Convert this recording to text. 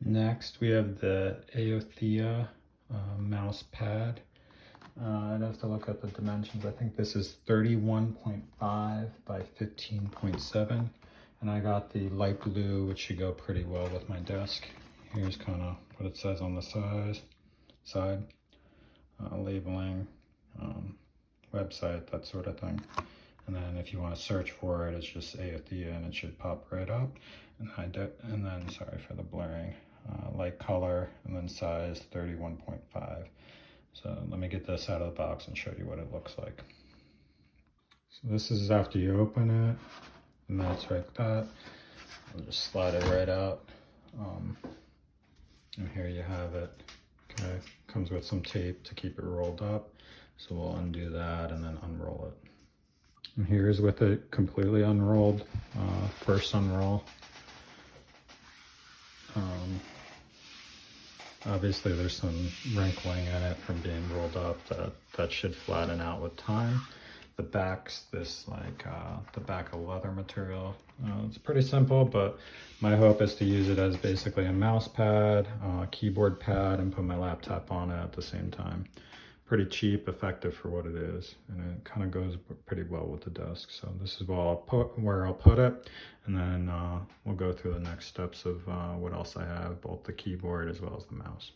Next, we have the Aothia mouse pad. I'd have to look at the dimensions. I think this is 31.5 by 15.7. And I got the light blue, which should go pretty well with my desk. Here's kind of what it says on the side. Labeling, website, that sort of thing. And then if you want to search for it, it's just Aothia and it should pop right up. And then, sorry for the blurring, light color, and then size 31.5. So let me get this out of the box and show you what it looks like. So this is after you open it, and that's like that. I'll just slide it right out. And here you have it. Okay, comes with some tape to keep it rolled up. So we'll undo that and then unroll it. And here's with it completely unrolled, first unroll. Obviously there's some wrinkling in it from being rolled up that should flatten out with time. The back's this like the back of leather material. It's pretty simple, but my hope is to use it as basically a mouse pad, keyboard pad, and put my laptop on it at the same time. Pretty cheap, effective for what it is, and it kind of goes pretty well with the desk. So this is where I'll put it, and then we'll go through the next steps of what else I have, both the keyboard as well as the mouse.